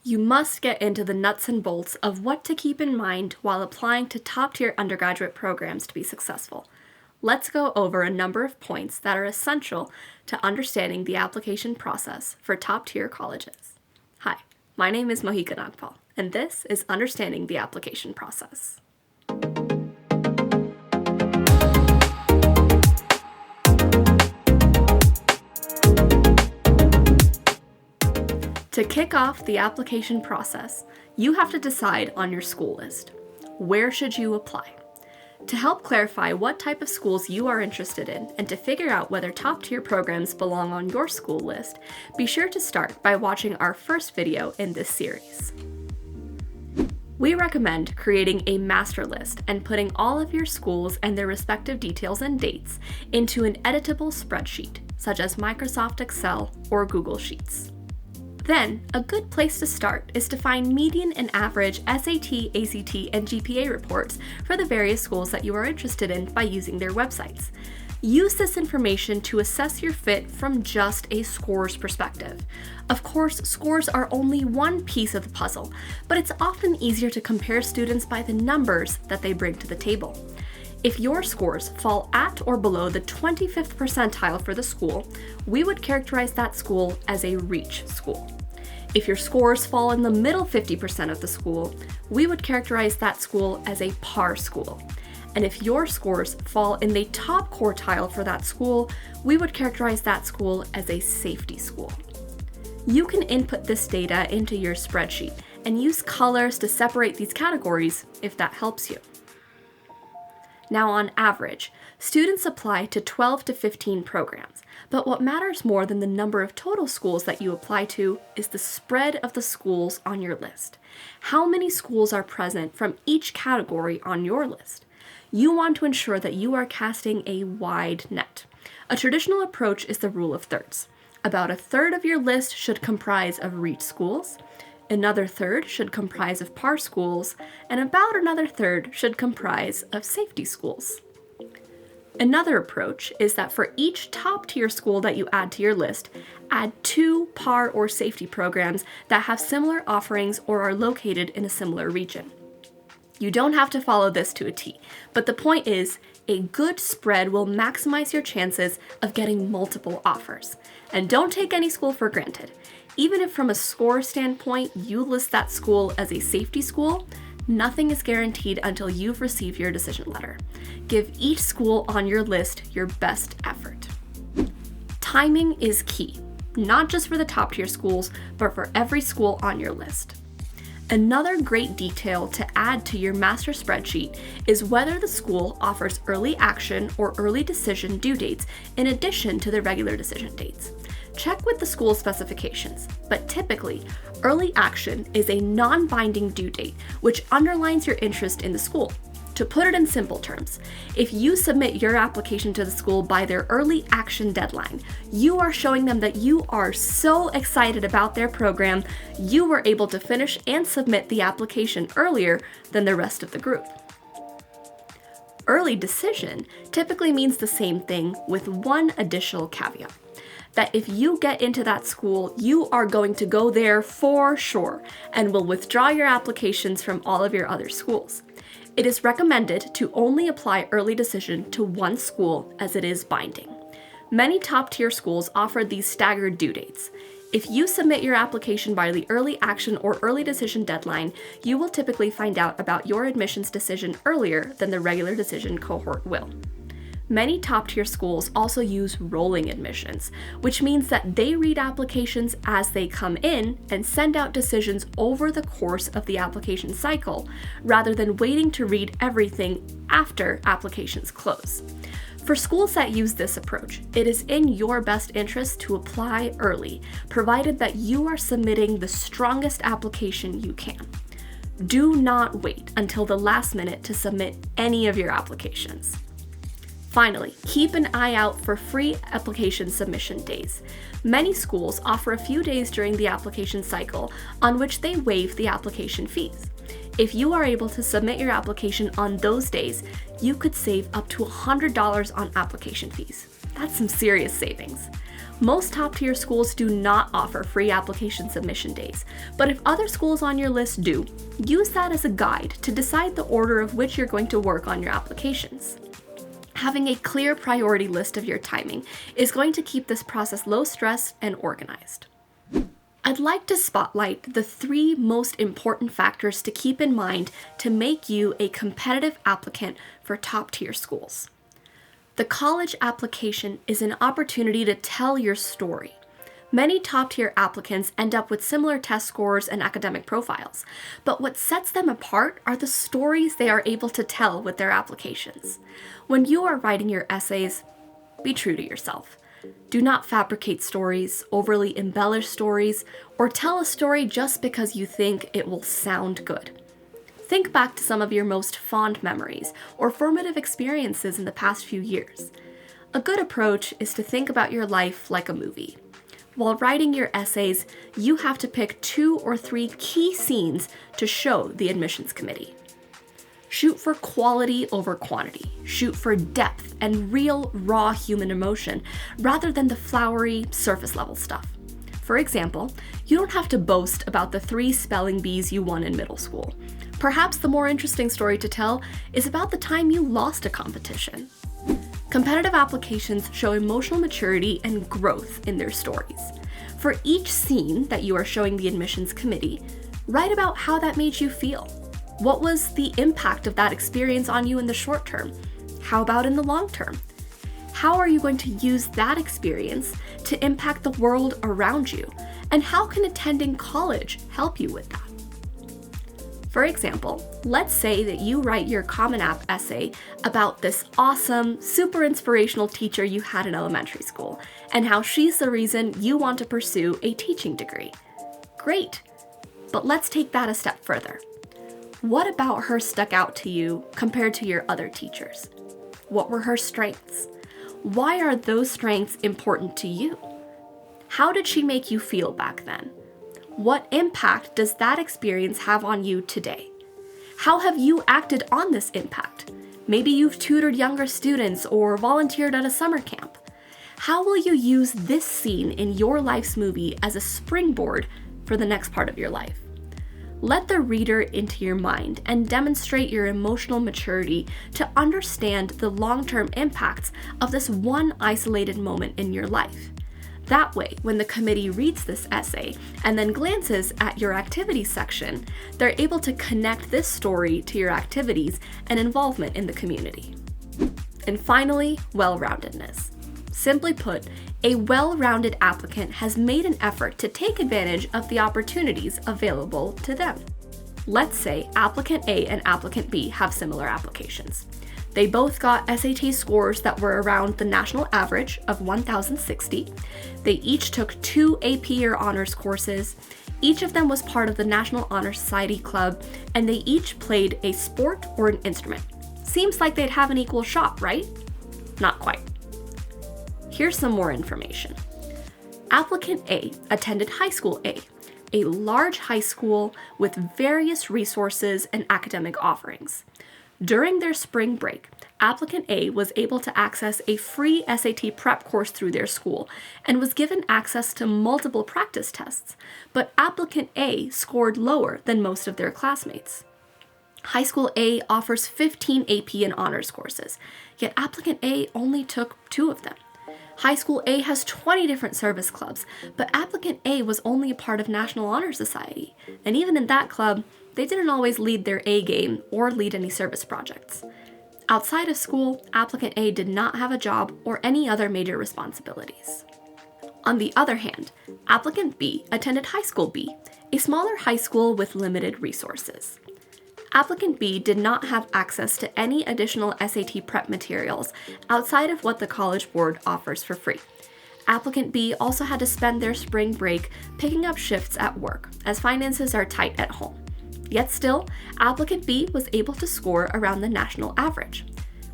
You must get into the nuts and bolts of what to keep in mind while applying to top-tier undergraduate programs to be successful. Let's go over a number of points that are essential to understanding the application process for top-tier colleges. Hi, my name is Mohika Nagpal, and this is Understanding the Application Process. To kick off the application process, you have to decide on your school list. Where should you apply? To help clarify what type of schools you are interested in and to figure out whether top-tier programs belong on your school list, be sure to start by watching our first video in this series. We recommend creating a master list and putting all of your schools and their respective details and dates into an editable spreadsheet, such as Microsoft Excel or Google Sheets. Then, a good place to start is to find median and average SAT, ACT, and GPA reports for the various schools that you are interested in by using their websites. Use this information to assess your fit from just a scores perspective. Of course, scores are only one piece of the puzzle, but it's often easier to compare students by the numbers that they bring to the table. If your scores fall at or below the 25th percentile for the school, we would characterize that school as a reach school. If your scores fall in the middle 50% of the school, we would characterize that school as a par school. And if your scores fall in the top quartile for that school, we would characterize that school as a safety school. You can input this data into your spreadsheet and use colors to separate these categories if that helps you. Now, on average, students apply to 12 to 15 programs, but what matters more than the number of total schools that you apply to is the spread of the schools on your list. How many schools are present from each category on your list? You want to ensure that you are casting a wide net. A traditional approach is the rule of thirds. About a third of your list should comprise of reach schools, another third should comprise of par schools, and about another third should comprise of safety schools. Another approach is that for each top-tier school that you add to your list, add 2 par or safety programs that have similar offerings or are located in a similar region. You don't have to follow this to a T, but the point is, a good spread will maximize your chances of getting multiple offers. And don't take any school for granted. Even if from a score standpoint you list that school as a safety school, nothing is guaranteed until you've received your decision letter. Give each school on your list your best effort. Timing is key, not just for the top tier schools, but for every school on your list. Another great detail to add to your master spreadsheet is whether the school offers early action or early decision due dates in addition to the regular decision dates. Check with the school specifications, but typically, early action is a non-binding due date, which underlines your interest in the school. To put it in simple terms, if you submit your application to the school by their early action deadline, you are showing them that you are so excited about their program, you were able to finish and submit the application earlier than the rest of the group. Early decision typically means the same thing with one additional caveat. That if you get into that school, you are going to go there for sure and will withdraw your applications from all of your other schools. It is recommended to only apply early decision to one school as it is binding. Many top-tier schools offer these staggered due dates. If you submit your application by the early action or early decision deadline, you will typically find out about your admissions decision earlier than the regular decision cohort will. Many top-tier schools also use rolling admissions, which means that they read applications as they come in and send out decisions over the course of the application cycle, rather than waiting to read everything after applications close. For schools that use this approach, it is in your best interest to apply early, provided that you are submitting the strongest application you can. Do not wait until the last minute to submit any of your applications. Finally, keep an eye out for free application submission days. Many schools offer a few days during the application cycle on which they waive the application fees. If you are able to submit your application on those days, you could save up to $100 on application fees. That's some serious savings. Most top-tier schools do not offer free application submission days, but if other schools on your list do, use that as a guide to decide the order of which you're going to work on your applications. Having a clear priority list of your timing is going to keep this process low stress and organized. I'd like to spotlight the 3 most important factors to keep in mind to make you a competitive applicant for top-tier schools. The college application is an opportunity to tell your story. Many top-tier applicants end up with similar test scores and academic profiles, but what sets them apart are the stories they are able to tell with their applications. When you are writing your essays, be true to yourself. Do not fabricate stories, overly embellish stories, or tell a story just because you think it will sound good. Think back to some of your most fond memories or formative experiences in the past few years. A good approach is to think about your life like a movie. While writing your essays, you have to pick 2 or 3 key scenes to show the admissions committee. Shoot for quality over quantity. Shoot for depth and real, raw human emotion rather than the flowery, surface-level stuff. For example, you don't have to boast about the 3 spelling bees you won in middle school. Perhaps the more interesting story to tell is about the time you lost a competition. Competitive applications show emotional maturity and growth in their stories. For each scene that you are showing the admissions committee, write about how that made you feel. What was the impact of that experience on you in the short term? How about in the long term? How are you going to use that experience to impact the world around you? And how can attending college help you with that? For example, let's say that you write your Common App essay about this awesome, super inspirational teacher you had in elementary school, and how she's the reason you want to pursue a teaching degree. Great, but let's take that a step further. What about her stuck out to you compared to your other teachers? What were her strengths? Why are those strengths important to you? How did she make you feel back then? What impact does that experience have on you today? How have you acted on this impact? Maybe you've tutored younger students or volunteered at a summer camp. How will you use this scene in your life's movie as a springboard for the next part of your life? Let the reader into your mind and demonstrate your emotional maturity to understand the long-term impacts of this one isolated moment in your life. That way, when the committee reads this essay and then glances at your activities section, they're able to connect this story to your activities and involvement in the community. And finally, well-roundedness. Simply put, a well-rounded applicant has made an effort to take advantage of the opportunities available to them. Let's say applicant A and applicant B have similar applications. They both got SAT scores that were around the national average of 1,060. They each took 2 AP or honors courses. Each of them was part of the National Honor Society Club, and they each played a sport or an instrument. Seems like they'd have an equal shot, right? Not quite. Here's some more information. Applicant A attended High School A, a large high school with various resources and academic offerings. During their spring break, applicant A was able to access a free SAT prep course through their school and was given access to multiple practice tests, but applicant A scored lower than most of their classmates. High School A offers 15 AP and honors courses, yet applicant A only took 2 of them. High School A has 20 different service clubs, but applicant A was only a part of National Honor Society, and even in that club, they didn't always lead their A game or lead any service projects. Outside of school, applicant A did not have a job or any other major responsibilities. On the other hand, applicant B attended High School B, a smaller high school with limited resources. Applicant B did not have access to any additional SAT prep materials outside of what the College Board offers for free. Applicant B also had to spend their spring break picking up shifts at work, as finances are tight at home. Yet still, applicant B was able to score around the national average.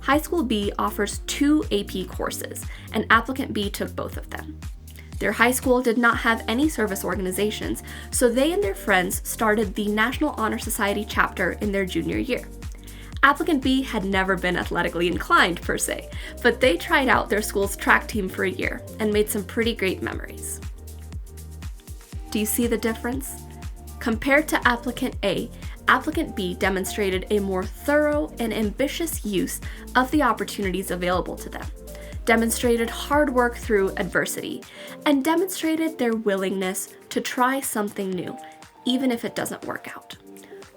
High School B offers 2 AP courses, and applicant B took both of them. Their high school did not have any service organizations, so they and their friends started the National Honor Society chapter in their junior year. Applicant B had never been athletically inclined per se, but they tried out their school's track team for a year and made some pretty great memories. Do you see the difference? Compared to applicant A, applicant B demonstrated a more thorough and ambitious use of the opportunities available to them, demonstrated hard work through adversity, and demonstrated their willingness to try something new, even if it doesn't work out.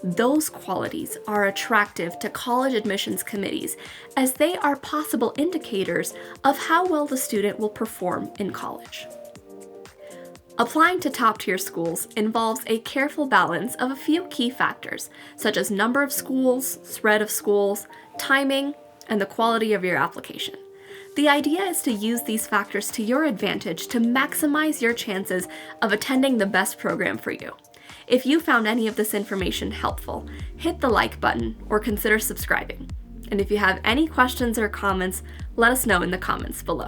Those qualities are attractive to college admissions committees as they are possible indicators of how well the student will perform in college. Applying to top-tier schools involves a careful balance of a few key factors, such as number of schools, spread of schools, timing, and the quality of your application. The idea is to use these factors to your advantage to maximize your chances of attending the best program for you. If you found any of this information helpful, hit the like button or consider subscribing. And if you have any questions or comments, let us know in the comments below.